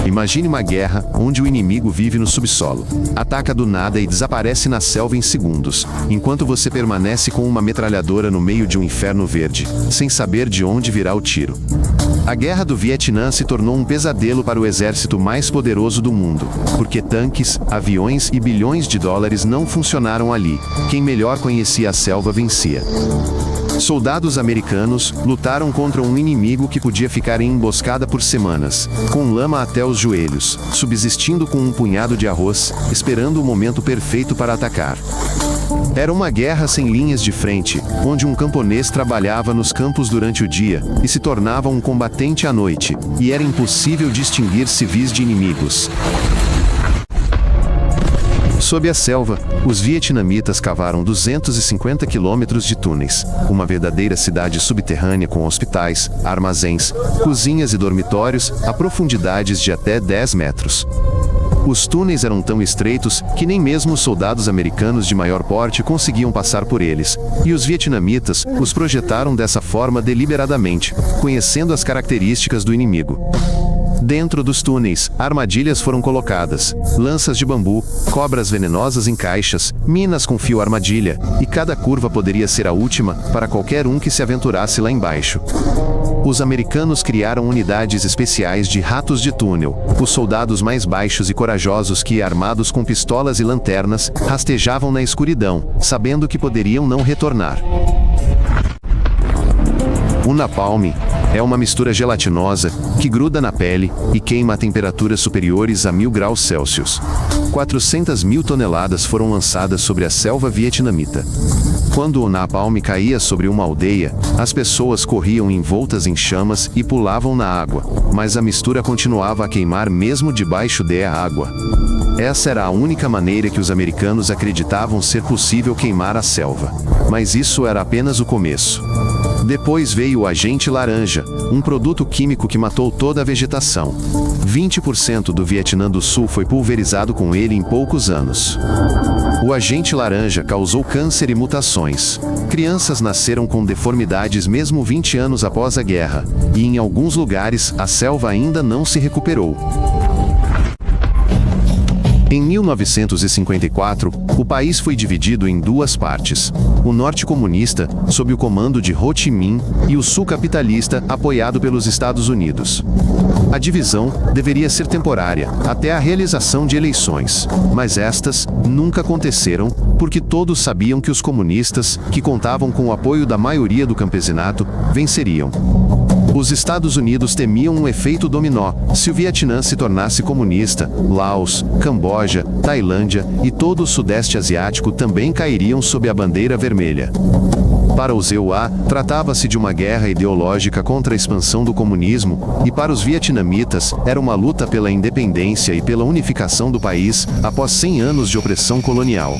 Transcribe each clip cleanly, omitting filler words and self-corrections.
Imagine uma guerra onde o inimigo vive no subsolo, ataca do nada e desaparece na selva em segundos, enquanto você permanece com uma metralhadora no meio de um inferno verde, sem saber de onde virá o tiro. A Guerra do Vietnã se tornou um pesadelo para o exército mais poderoso do mundo, porque tanques, aviões e bilhões de dólares não funcionaram ali. Quem melhor conhecia a selva vencia. Soldados americanos lutaram contra um inimigo que podia ficar em emboscada por semanas, com lama até os joelhos, subsistindo com um punhado de arroz, esperando o momento perfeito para atacar. Era uma guerra sem linhas de frente, onde um camponês trabalhava nos campos durante o dia e se tornava um combatente à noite, e era impossível distinguir civis de inimigos. Sob a selva, os vietnamitas cavaram 250 quilômetros de túneis, uma verdadeira cidade subterrânea com hospitais, armazéns, cozinhas e dormitórios a profundidades de até 10 metros. Os túneis eram tão estreitos que nem mesmo os soldados americanos de maior porte conseguiam passar por eles, e os vietnamitas os projetaram dessa forma deliberadamente, conhecendo as características do inimigo. Dentro dos túneis, armadilhas foram colocadas, lanças de bambu, cobras venenosas em caixas, minas com fio armadilha, e cada curva poderia ser a última para qualquer um que se aventurasse lá embaixo. Os americanos criaram unidades especiais de ratos de túnel, os soldados mais baixos e corajosos que, armados com pistolas e lanternas, rastejavam na escuridão, sabendo que poderiam não retornar. O napalm é uma mistura gelatinosa que gruda na pele e queima a temperaturas superiores a 1000 graus Celsius. 400 mil toneladas foram lançadas sobre a selva vietnamita. Quando o napalm caía sobre uma aldeia, as pessoas corriam envoltas em chamas e pulavam na água, mas a mistura continuava a queimar mesmo debaixo da água. Essa era a única maneira que os americanos acreditavam ser possível queimar a selva. Mas isso era apenas o começo. Depois veio o agente laranja, um produto químico que matou toda a vegetação. 20% do Vietnã do Sul foi pulverizado com ele em poucos anos. O agente laranja causou câncer e mutações. Crianças nasceram com deformidades mesmo 20 anos após a guerra, e em alguns lugares a selva ainda não se recuperou. Em 1954, o país foi dividido em duas partes. O norte comunista, sob o comando de Ho Chi Minh, e o sul capitalista, apoiado pelos Estados Unidos. A divisão deveria ser temporária, até a realização de eleições, mas estas nunca aconteceram, porque todos sabiam que os comunistas, que contavam com o apoio da maioria do campesinato, venceriam. Os Estados Unidos temiam um efeito dominó. Se o Vietnã se tornasse comunista, Laos, Camboja, Tailândia e todo o Sudeste Asiático também cairiam sob a bandeira vermelha. Para os EUA, tratava-se de uma guerra ideológica contra a expansão do comunismo, e para os vietnamitas, era uma luta pela independência e pela unificação do país, após 100 anos de opressão colonial.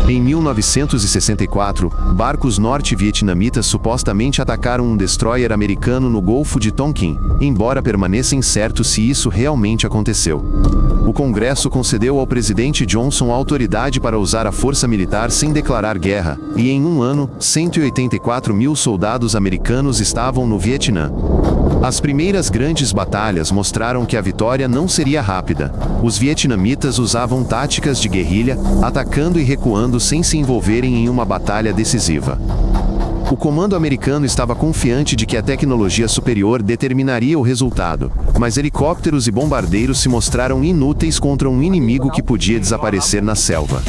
Em 1964, barcos norte-vietnamitas supostamente atacaram um destroyer americano no Golfo de Tonkin, embora permaneça incerto se isso realmente aconteceu. O Congresso concedeu ao presidente Johnson autoridade para usar a força militar sem declarar guerra, e em um ano, 184 mil soldados americanos estavam no Vietnã. As primeiras grandes batalhas mostraram que a vitória não seria rápida. Os vietnamitas usavam táticas de guerrilha, atacando e recuando sem se envolverem em uma batalha decisiva. O comando americano estava confiante de que a tecnologia superior determinaria o resultado, mas helicópteros e bombardeiros se mostraram inúteis contra um inimigo que podia desaparecer na selva.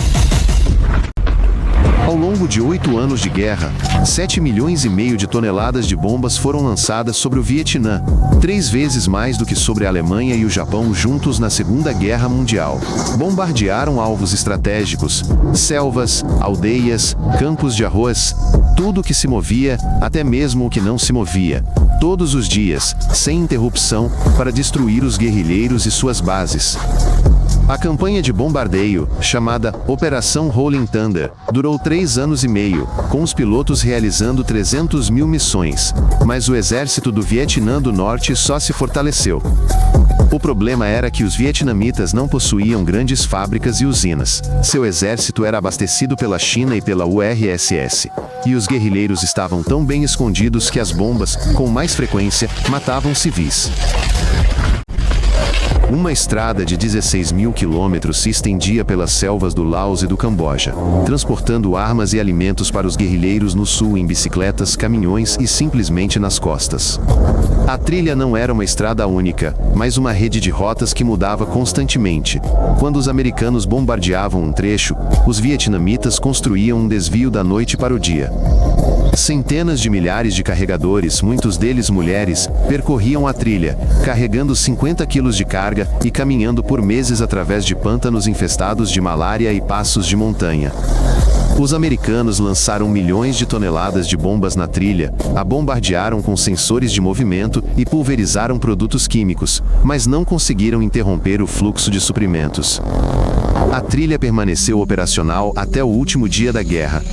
Ao longo de 8 anos de guerra, 7,5 milhões de toneladas de bombas foram lançadas sobre o Vietnã, 3 vezes mais do que sobre a Alemanha e o Japão juntos na Segunda Guerra Mundial. Bombardearam alvos estratégicos, selvas, aldeias, campos de arroz, tudo que se movia, até mesmo o que não se movia, todos os dias, sem interrupção, para destruir os guerrilheiros e suas bases. A campanha de bombardeio, chamada Operação Rolling Thunder, durou 3 anos e meio, com os pilotos realizando 300 mil missões, mas o exército do Vietnã do Norte só se fortaleceu. O problema era que os vietnamitas não possuíam grandes fábricas e usinas. Seu exército era abastecido pela China e pela URSS. E os guerrilheiros estavam tão bem escondidos que as bombas, com mais frequência, matavam civis. Uma estrada de 16 mil quilômetros se estendia pelas selvas do Laos e do Camboja, transportando armas e alimentos para os guerrilheiros no sul em bicicletas, caminhões e simplesmente nas costas. A trilha não era uma estrada única, mas uma rede de rotas que mudava constantemente. Quando os americanos bombardeavam um trecho, os vietnamitas construíam um desvio da noite para o dia. Centenas de milhares de carregadores, muitos deles mulheres, percorriam a trilha, carregando 50 quilos de carga e caminhando por meses através de pântanos infestados de malária e passos de montanha. Os americanos lançaram milhões de toneladas de bombas na trilha, a bombardearam com sensores de movimento e pulverizaram produtos químicos, mas não conseguiram interromper o fluxo de suprimentos. A trilha permaneceu operacional até o último dia da guerra.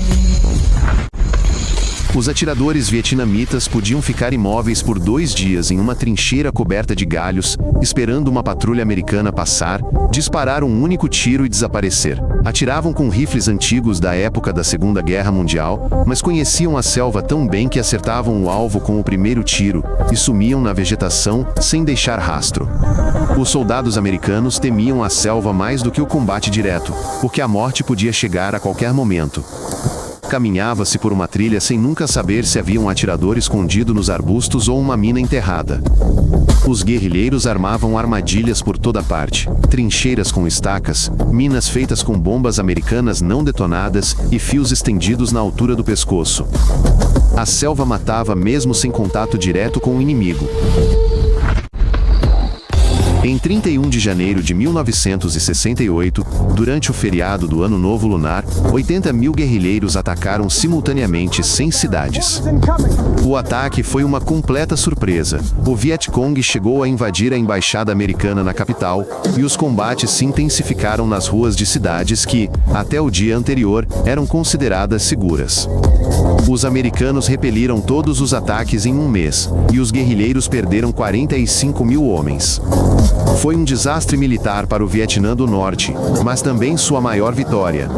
Os atiradores vietnamitas podiam ficar imóveis por 2 dias em uma trincheira coberta de galhos, esperando uma patrulha americana passar, disparar um único tiro e desaparecer. Atiravam com rifles antigos da época da Segunda Guerra Mundial, mas conheciam a selva tão bem que acertavam o alvo com o primeiro tiro e sumiam na vegetação sem deixar rastro. Os soldados americanos temiam a selva mais do que o combate direto, porque a morte podia chegar a qualquer momento. Caminhava-se por uma trilha sem nunca saber se havia um atirador escondido nos arbustos ou uma mina enterrada. Os guerrilheiros armavam armadilhas por toda parte, trincheiras com estacas, minas feitas com bombas americanas não detonadas e fios estendidos na altura do pescoço. A selva matava mesmo sem contato direto com o inimigo. Em 31 de janeiro de 1968, durante o feriado do Ano Novo Lunar, 80 mil guerrilheiros atacaram simultaneamente 100 cidades. O ataque foi uma completa surpresa. O Vietcong chegou a invadir a embaixada americana na capital, e os combates se intensificaram nas ruas de cidades que, até o dia anterior, eram consideradas seguras. Os americanos repeliram todos os ataques em um mês, e os guerrilheiros perderam 45 mil homens. Foi um desastre militar para o Vietnã do Norte, mas também sua maior vitória.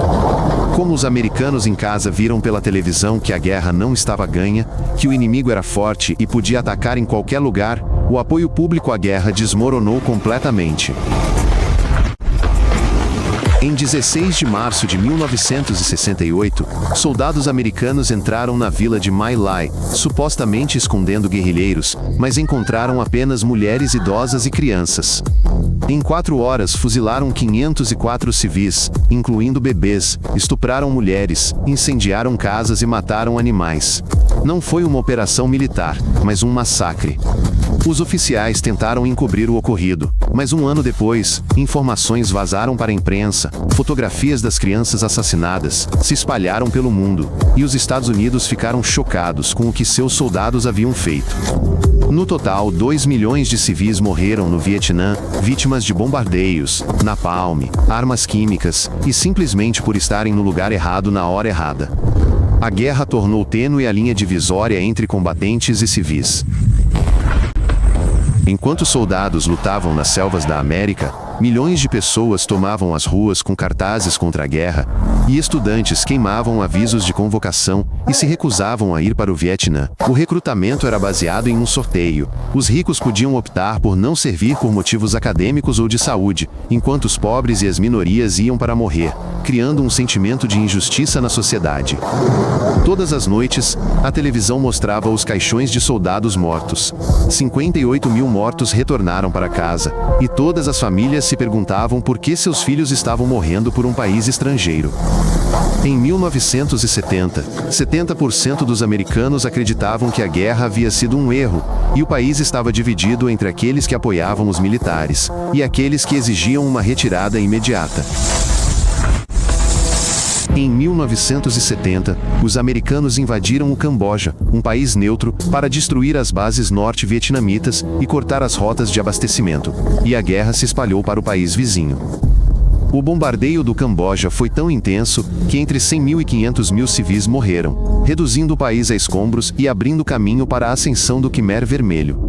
Como os americanos em casa viram pela televisão que a guerra não estava ganha, que o inimigo era forte e podia atacar em qualquer lugar, o apoio público à guerra desmoronou completamente. Em 16 de março de 1968, soldados americanos entraram na vila de My Lai, supostamente escondendo guerrilheiros, mas encontraram apenas mulheres idosas e crianças. Em 4 horas fuzilaram 504 civis, incluindo bebês, estupraram mulheres, incendiaram casas e mataram animais. Não foi uma operação militar, mas um massacre. Os oficiais tentaram encobrir o ocorrido, mas um ano depois, informações vazaram para a imprensa, fotografias das crianças assassinadas se espalharam pelo mundo, e os Estados Unidos ficaram chocados com o que seus soldados haviam feito. No total, 2 milhões de civis morreram no Vietnã, vítimas de bombardeios, napalm, armas químicas, e simplesmente por estarem no lugar errado na hora errada. A guerra tornou tênue a linha divisória entre combatentes e civis. Enquanto soldados lutavam nas selvas da América, milhões de pessoas tomavam as ruas com cartazes contra a guerra, e estudantes queimavam avisos de convocação e se recusavam a ir para o Vietnã. O recrutamento era baseado em um sorteio. Os ricos podiam optar por não servir por motivos acadêmicos ou de saúde, enquanto os pobres e as minorias iam para morrer, criando um sentimento de injustiça na sociedade. Todas as noites, a televisão mostrava os caixões de soldados mortos. 58 mil mortos retornaram para casa, e todas as famílias se perguntavam por que seus filhos estavam morrendo por um país estrangeiro. Em 1970, 70% dos americanos acreditavam que a guerra havia sido um erro, e o país estava dividido entre aqueles que apoiavam os militares e aqueles que exigiam uma retirada imediata. Em 1970, os americanos invadiram o Camboja, um país neutro, para destruir as bases norte-vietnamitas e cortar as rotas de abastecimento, e a guerra se espalhou para o país vizinho. O bombardeio do Camboja foi tão intenso que entre 100 mil e 500 mil civis morreram, reduzindo o país a escombros e abrindo caminho para a ascensão do Khmer Vermelho.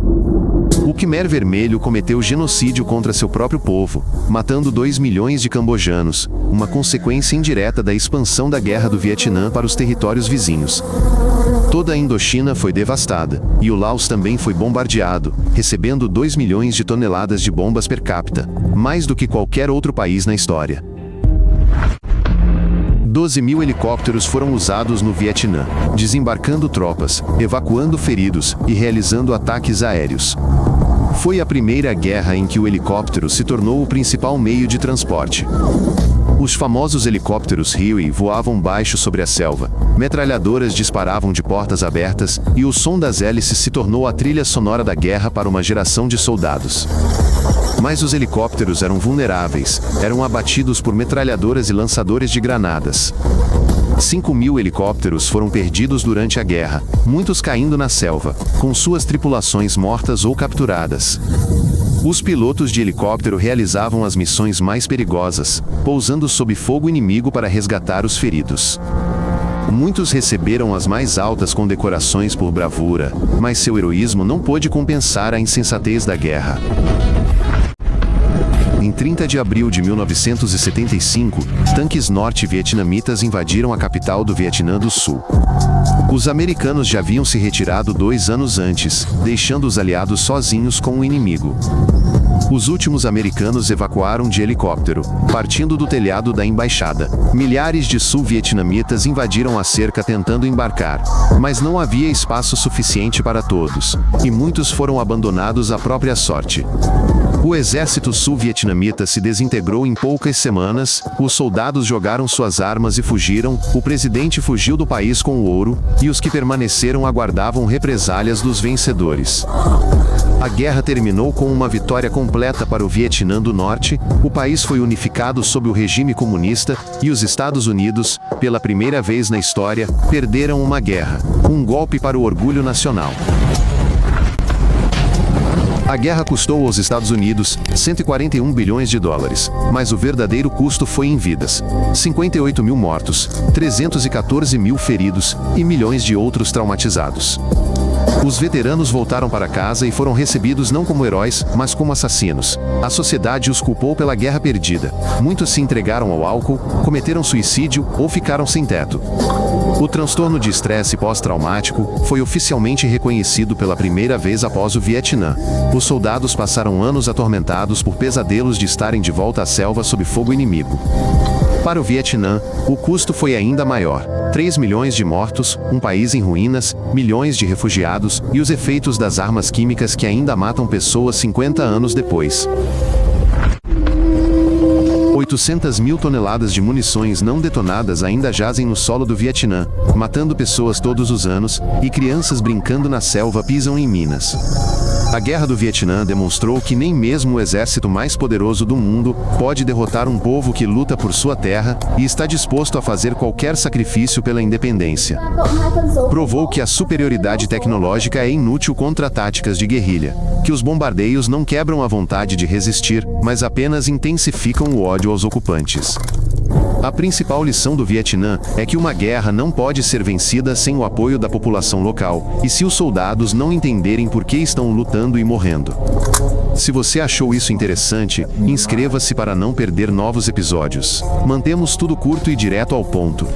O Khmer Vermelho cometeu genocídio contra seu próprio povo, matando 2 milhões de cambojanos, uma consequência indireta da expansão da Guerra do Vietnã para os territórios vizinhos. Toda a Indochina foi devastada, e o Laos também foi bombardeado, recebendo 2 milhões de toneladas de bombas per capita, mais do que qualquer outro país na história. 12 mil helicópteros foram usados no Vietnã, desembarcando tropas, evacuando feridos e realizando ataques aéreos. Foi a primeira guerra em que o helicóptero se tornou o principal meio de transporte. Os famosos helicópteros Huey voavam baixo sobre a selva, metralhadoras disparavam de portas abertas e o som das hélices se tornou a trilha sonora da guerra para uma geração de soldados. Mas os helicópteros eram vulneráveis, eram abatidos por metralhadoras e lançadores de granadas. 5 mil helicópteros foram perdidos durante a guerra, muitos caindo na selva, com suas tripulações mortas ou capturadas. Os pilotos de helicóptero realizavam as missões mais perigosas, pousando sob fogo inimigo para resgatar os feridos. Muitos receberam as mais altas condecorações por bravura, mas seu heroísmo não pôde compensar a insensatez da guerra. Em 30 de abril de 1975, tanques norte-vietnamitas invadiram a capital do Vietnã do Sul. Os americanos já haviam se retirado 2 anos antes, deixando os aliados sozinhos com o inimigo. Os últimos americanos evacuaram de helicóptero, partindo do telhado da embaixada. Milhares de sul-vietnamitas invadiram a cerca tentando embarcar, mas não havia espaço suficiente para todos, e muitos foram abandonados à própria sorte. O exército sul-vietnamita se desintegrou em poucas semanas, os soldados jogaram suas armas e fugiram, o presidente fugiu do país com o ouro, e os que permaneceram aguardavam represálias dos vencedores. A guerra terminou com uma vitória completa para o Vietnã do Norte, o país foi unificado sob o regime comunista, e os Estados Unidos, pela primeira vez na história, perderam uma guerra, um golpe para o orgulho nacional. A guerra custou aos Estados Unidos 141 bilhões de dólares, mas o verdadeiro custo foi em vidas. 58 mil mortos, 314 mil feridos e milhões de outros traumatizados. Os veteranos voltaram para casa e foram recebidos não como heróis, mas como assassinos. A sociedade os culpou pela guerra perdida. Muitos se entregaram ao álcool, cometeram suicídio ou ficaram sem teto. O transtorno de estresse pós-traumático foi oficialmente reconhecido pela primeira vez após o Vietnã. Os soldados passaram anos atormentados por pesadelos de estarem de volta à selva sob fogo inimigo. Para o Vietnã, o custo foi ainda maior. 3 milhões de mortos, um país em ruínas, milhões de refugiados e os efeitos das armas químicas que ainda matam pessoas 50 anos depois. 800 mil toneladas de munições não detonadas ainda jazem no solo do Vietnã, matando pessoas todos os anos, e crianças brincando na selva pisam em minas. A Guerra do Vietnã demonstrou que nem mesmo o exército mais poderoso do mundo pode derrotar um povo que luta por sua terra e está disposto a fazer qualquer sacrifício pela independência. Provou que a superioridade tecnológica é inútil contra táticas de guerrilha, que os bombardeios não quebram a vontade de resistir, mas apenas intensificam o ódio aos ocupantes. A principal lição do Vietnã é que uma guerra não pode ser vencida sem o apoio da população local, e se os soldados não entenderem por que estão lutando e morrendo. Se você achou isso interessante, inscreva-se para não perder novos episódios. Mantemos tudo curto e direto ao ponto.